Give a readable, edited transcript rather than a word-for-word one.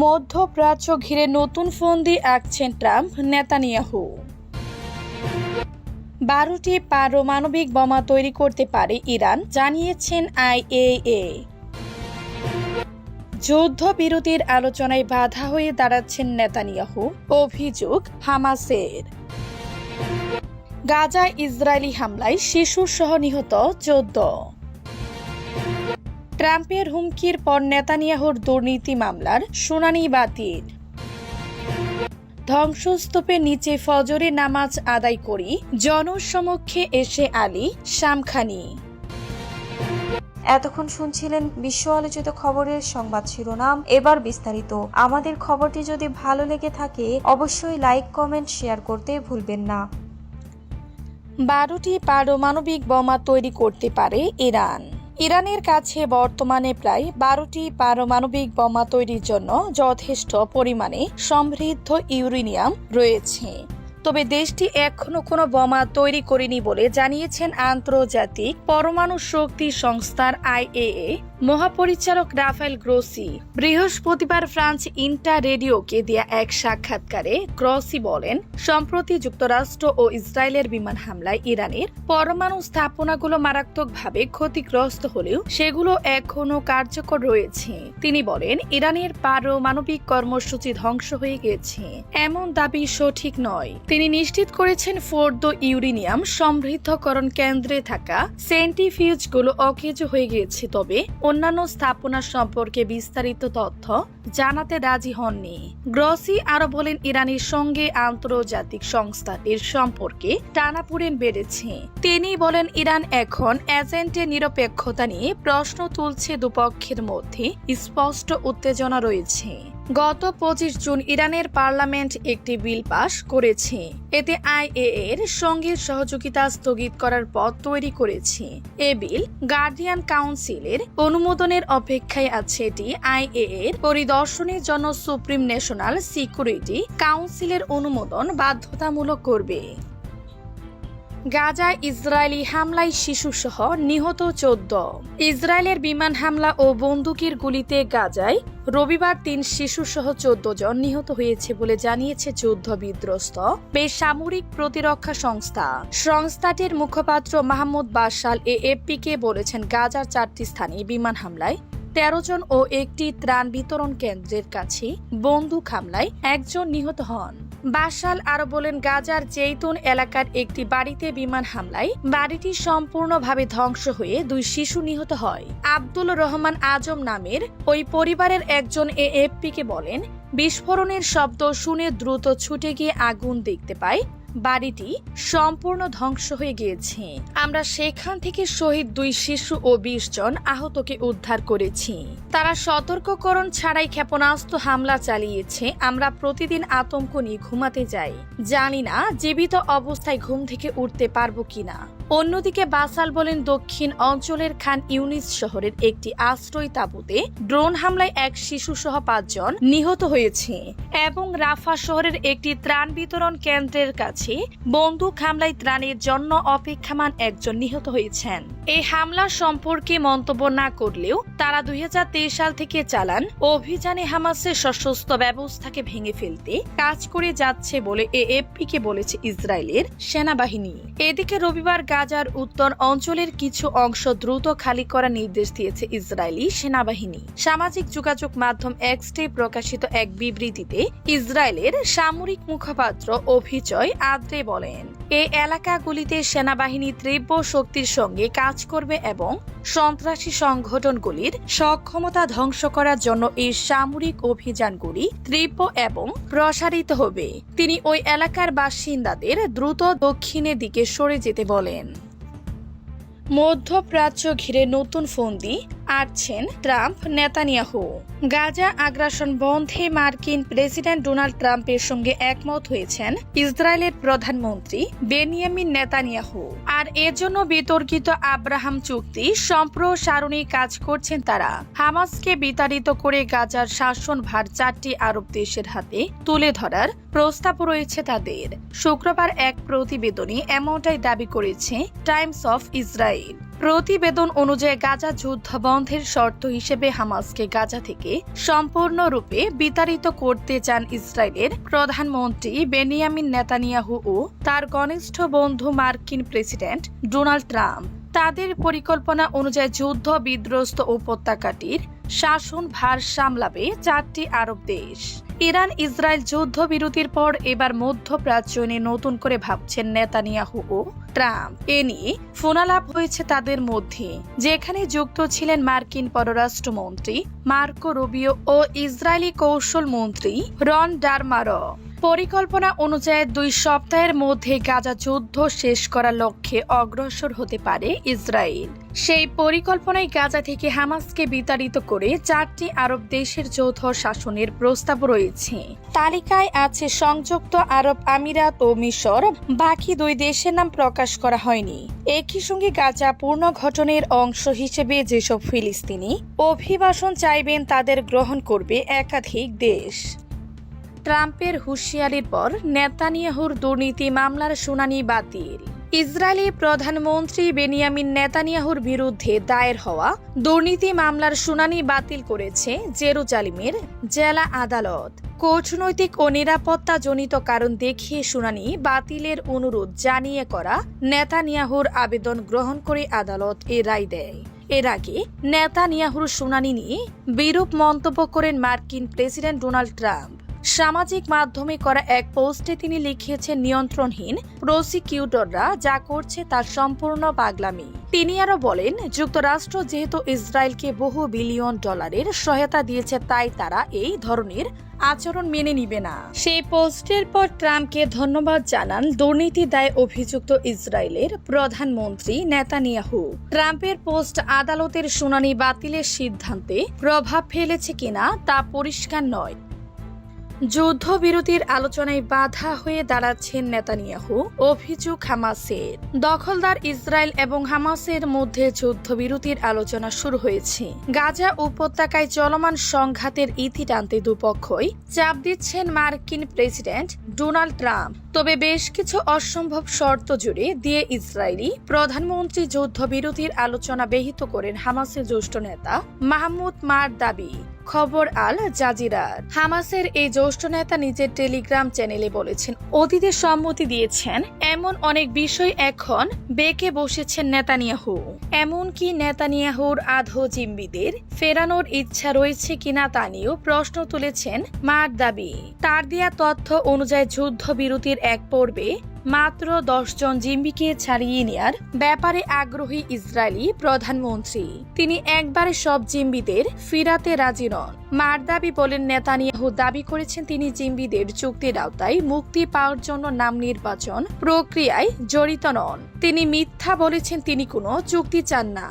মধ্যপ্রাচ্য ঘিরে নতুন ফন্দি আঁকছেন ট্রাম্প নেতানিয়াহু। 12টি পারমাণবিক বোমা তৈরি করতে পারে ইরান, জানিয়েছেন আইএইএ। যুদ্ধবিরতির আলোচনায় বাধা হয়ে দাঁড়াচ্ছেন নেতানিয়াহু, অভিযোগ হামাসের। গাজায় ইসরায়েলি হামলায় শিশুসহ নিহত 14। ট্রাম্পের হুমকির পর নেতানিয়াহুর দুর্নীতি মামলার শুনানি বাতিল। ধ্বংসস্তূপের নিচে ফজরের নামাজ আদায় করি জনসমক্ষে এসে আলী শামখানি। এতক্ষণ শুনছিলেন বিশ্ব আলোচিত খবরের সংবাদ শিরোনাম। এবার বিস্তারিত। আমাদের খবরটি যদি ভালো লেগে থাকে অবশ্যই লাইক, কমেন্ট, শেয়ার করতে ভুলবেন না। 12টি পারমাণবিক বোমা তৈরি করতে পারে ইরান। ইরানের কাছে বর্তমানে প্রায় 12টি পারমাণবিক বোমা তৈরির জন্য যথেষ্ট পরিমাণে সমৃদ্ধ ইউরেনিয়াম রয়েছে। তবে দেশটি এখনো কোনো বোমা তৈরি করেনি বলে জানিয়েছেন আন্তর্জাতিক পরমাণু শক্তি সংস্থার আইএইএ মহাপরিচালক রাফায়েল গ্রোসি। বৃহস্পতিবার ফ্রান্স ইন্টার রেডিওকে দেয়া এক সাক্ষাৎকারে গ্রোসি বলেন, সম্প্রতি যুক্তরাষ্ট্র ও ইসরায়েলের বিমান হামলায় ইরানের পরমাণু স্থাপনাগুলো মারাত্মকভাবে ক্ষতিগ্রস্ত হলেও সেগুলো এখনো কার্যকর রয়েছে। তিনি বলেন, ইরানের পারমাণবিক কর্মসূচি ধ্বংস হয়ে গেছে এমন দাবি সঠিক নয়। তিনি নিশ্চিত করেছেন ফোর্দ ইউরেনিয়াম সমৃদ্ধকরণ কেন্দ্রে থাকা সেন্ট্রিফিউজগুলো অকেজো হয়ে গিয়েছে, তবে অন্যান্য স্থাপনা সম্পর্কে বিস্তারিত তথ্য জানাতে রাজি হননি। গ্রসি আরো বলেন, ইরানের সঙ্গে আন্তর্জাতিক সংস্থাটির সম্পর্কে টানাপোড়েন বেড়েছে। তিনি বলেন, ইরান এখন এজেন্টের নিরপেক্ষতা নিয়ে প্রশ্ন তুলছে। দুপক্ষের মধ্যে স্পষ্ট উত্তেজনা রয়েছে। গত 25 জুন ইরানের পার্লামেন্ট একটি বিল পাশ করেছে। এতে আইএইএ এর সঙ্গে সহযোগিতা স্থগিত করার পথ তৈরি করেছে। এ বিল গার্ডিয়ান কাউন্সিলের অনুমোদনের অপেক্ষায় আছে। এটি আইএইএ এর পরিদর্শনের জন্য সুপ্রিম ন্যাশনাল সিকিউরিটি কাউন্সিলের অনুমোদন বাধ্যতামূলক করবে। গাজায় ইসরায়েলি হামলায় শিশুসহ নিহত 14। ইসরায়েলের বিমান হামলা ও বন্দুকের গুলিতে গাজায় রবিবার 3 শিশুসহ 14 জন নিহত হয়েছে বলে জানিয়েছে যুদ্ধ বিধ্বস্ত বেসামরিক প্রতিরক্ষা সংস্থা। সংস্থাটির মুখপাত্র মাহমুদ বাশাল এএফপিকে বলেছেন, গাজার 4টি স্থানে বিমান হামলায় 13 জন ও একটি ত্রাণ বিতরণ কেন্দ্রের কাছে বন্দুক হামলায় 1 জন নিহত হন। বাশাল আরো বলেন, গাজার জেইতুন এলাকার একটি বাড়িতে বিমান হামলায় বাড়িটি সম্পূর্ণভাবে ধ্বংস হয়ে 2 শিশু নিহত হয়। আব্দুল রহমান আজম নামের ওই পরিবারের একজন এএফপিকে বলেন, বিস্ফোরণের শব্দ শুনে দ্রুত ছুটে গিয়ে আগুন দেখতে পায়। বাড়িটি সম্পূর্ণ ধ্বংস হয়ে গিয়েছে। আমরা সেখান থেকে শহীদ 2 শিশু ও 20 জন আহতকে উদ্ধার করেছি। তারা সতর্ককরণ ছাড়াই ক্ষেপণাস্ত্র হামলা চালিয়েছে। আমরা প্রতিদিন আতঙ্ক নিয়ে ঘুমাতে যাই, জানি না জীবিত অবস্থায় ঘুম থেকে উঠতে পারবো কিনা। অন্যদিকে বাসাল বলেন, দক্ষিণ অঞ্চলের খান ইউনিস শহরের একটি আশ্রয় তাঁবুতে ড্রোন হামলায় 1 শিশু সহ 5 জন নিহত হয়েছে এবং রাফা শহরের একটি ত্রাণ বিতরণ কেন্দ্রের কাছে বন্দুক হামলায় ত্রাণের জন্য অপেক্ষমান 1 জন নিহত হয়েছেন। এই হামলা সম্পর্কে মন্তব্য না করলেও তারা 2023 সাল থেকে চালান অভিযানে হামাসের সশস্ত্র ব্যবস্থাকে ভেঙে ফেলতে কাজ করে যাচ্ছে বলে এএফপিকে বলেছে ইসরায়েলের সেনাবাহিনী। এদিকে রবিবার গাজার উত্তর অঞ্চলের কিছু অংশ দ্রুত খালি করার নির্দেশ দিয়েছে ইসরায়েলি সেনাবাহিনী। সামাজিক যোগাযোগ মাধ্যম এক্সে প্রকাশিত এক বিবৃতিতে ইসরায়েলের সামরিক মুখপাত্র অভিজয় আদ্রে বলেন, এই এলাকাগুলিতে সেনাবাহিনী তীব্র শক্তির সঙ্গে কাজ করবে এবং সন্ত্রাসী সংগঠনগুলির সক্ষমতা ধ্বংস করার জন্য এই সামরিক অভিযানগুলি তীব্র এবং প্রসারিত হবে। তিনি ওই এলাকার বাসিন্দাদের দ্রুত দক্ষিণের দিকে সরে যেতে বলেন। মধ্যপ্রাচ্য ঘিরে নতুন ফন্দি আঁটছেন ট্রাম্প নেতানিয়াহু। গাজা আগ্রাসন বন্ধে মার্কিন প্রেসিডেন্ট ডোনাল্ড ট্রাম্পের সঙ্গে একমত হয়েছেন ইসরায়েলের প্রধানমন্ত্রী বেনিয়ামিন নেতানিয়াহু। আর এর জন্য বিতর্কিত আব্রাহাম চুক্তি সম্প্রসারণে কাজ করছেন তারা। হামাসকে বিতাড়িত করে গাজার শাসনভার 4টি আরব দেশের হাতে তুলে ধরার প্রস্তাব রয়েছে তাদের। শুক্রবার এক প্রতিবেদনে এমনটাই দাবি করেছে টাইমস অফ ইসরায়েল। প্রতিবেদন অনুযায়ী গাজা যুদ্ধ বন্ধের শর্ত হিসেবে হামাসকে গাজা থেকে সম্পূর্ণরূপে বিতাড়িত করতে চান ইসরায়েলের প্রধানমন্ত্রী বেনিয়ামিন নেতানিয়াহু ও তার ঘনিষ্ঠ বন্ধু মার্কিন প্রেসিডেন্ট ডোনাল্ড ট্রাম্প। তাদের পরিকল্পনা অনুযায়ী যুদ্ধ বিধ্বস্ত উপত্যকাটির শাসন ভার সামলাবে 4টি আরব দেশ। ইরান ইসরায়েল যুদ্ধবিরতির পর এবার মধ্যপ্রাচ্য নিয়ে নতুন করে ভাবছেন নেতানিয়াহু ও ট্রাম্প। এ নিয়ে ফোনালাপ হয়েছে তাদের মধ্যে, যেখানে যুক্ত ছিলেন মার্কিন পররাষ্ট্রমন্ত্রী মার্কো রুবিও ও ইসরায়েলি কৌশল মন্ত্রী রন ডারমারো। পরিকল্পনা অনুযায়ী 2 সপ্তাহের মধ্যে গাজা যুদ্ধ শেষ করার লক্ষ্যে অগ্রসর হতে পারে ইসরায়েল। সেই পরিকল্পনায় গাজা থেকে হামাসকে বিতাড়িত করে 4টি আরব দেশের যৌথ শাসনের প্রস্তাব রয়েছে। তালিকায় আছে সংযুক্ত আরব আমিরাত ও মিশর। বাকি 2 দেশের নাম প্রকাশ করা হয়নি। একই সঙ্গে গাজা পুনর্গঠনের অংশ হিসেবে যেসব ফিলিস্তিনি অভিবাসন চাইবেন তাদের গ্রহণ করবে একাধিক দেশ। ট্রাম্পের হুঁশিয়ারির পর নেতানিয়াহুর দুর্নীতি মামলার শুনানি বাতিল। ইসরায়েলি প্রধানমন্ত্রী বেনিয়ামিন নেতানিয়াহুর বিরুদ্ধে দায়ের হওয়া দুর্নীতি মামলার শুনানি বাতিল করেছে জেরুজালেমের জেলা আদালত। কূটনৈতিক ও নিরাপত্তাজনিত কারণ দেখিয়ে শুনানি বাতিলের অনুরোধ জানিয়ে করা নেতানিয়াহুর আবেদন গ্রহণ করে আদালত এ রায় দেয়। এর আগে নেতানিয়াহুর শুনানি নিয়ে বিরূপ মন্তব্য করেন মার্কিন প্রেসিডেন্ট ডোনাল্ড ট্রাম্প। সামাজিক মাধ্যমে করা এক পোস্টে তিনি লিখিয়েছেন, নিয়ন্ত্রণহীন প্রসিকিউটররা যা করছে তা সম্পূর্ণ পাগলামি। তিনি আরো বলেন, যুক্তরাষ্ট্র যেহেতু ইসরায়েলকে বহু বিলিয়ন ডলারের সহায়তা দিয়েছে, তাই তারা এই ধরনের আচরণ মেনে নিবে না। সেই পোস্টের পর ট্রাম্পকে ধন্যবাদ জানান দুর্নীতি দায়ে অভিযুক্ত ইসরায়েলের প্রধানমন্ত্রী নেতানিয়াহু। ট্রাম্পের পোস্ট আদালতের শুনানি বাতিলের সিদ্ধান্তে প্রভাব ফেলেছে কিনা তা পরিষ্কার নয়। যুদ্ধবিরতির আলোচনায় বাধা হয়ে দাঁড়াচ্ছেন নেতানিয়াহু। অভিযোগ হামাসের। দখলদার ইসরায়েল এবং হামাসের মধ্যে যুদ্ধবিরতির আলোচনা শুরু হয়েছে। গাজা উপত্যকায় চলমান সংঘাতের ইতি টানতে দুপক্ষই চাপ দিচ্ছেন মার্কিন প্রেসিডেন্ট ডোনাল্ড ট্রাম্প। তবে বেশ কিছু অসম্ভব শর্ত জুড়ে দিয়ে ইসরায়েলি প্রধানমন্ত্রী যুদ্ধবিরতির আলোচনা ব্যাহত করেন হামাসের জ্যেষ্ঠ নেতা মাহমুদ মারদাবি। খবর আল জাজিরার। হামাসের এই জ্যেষ্ঠ নেতা নিজের টেলিগ্রাম চ্যানেলে বলেছেন, অতীতে সম্মতি দিয়েছেন এমন অনেক বিষয় এখন বেঁকে বসেছেন নেতানিয়াহু। এমনকি নেতানিয়াহুর আধো জিম্মিদের ফেরানোর ইচ্ছা রয়েছে কিনা তা নিয়েও প্রশ্ন তুলেছেন মারদাবি। তার দেয়া তথ্য অনুযায়ী যুদ্ধবিরতির এক পর্বে মাত্র 10 জন জিম্মিকে ছাড়িয়ে নেয়ার ব্যাপারে আগ্রহী ইসরায়েলি প্রধানমন্ত্রী। তিনি একবারে সব জিম্মিদের ফিরাতে রাজি নন। মারদাবি বলেন, নেতানিয়াহু দাবি করেছেন তিনি জিম্মিদের চুক্তির আওতায় মুক্তি পাওয়ার জন্য নাম নির্বাচন প্রক্রিয়ায় জড়িত নন। তিনি মিথ্যা বলেছেন, তিনি কোনো চুক্তি চান না।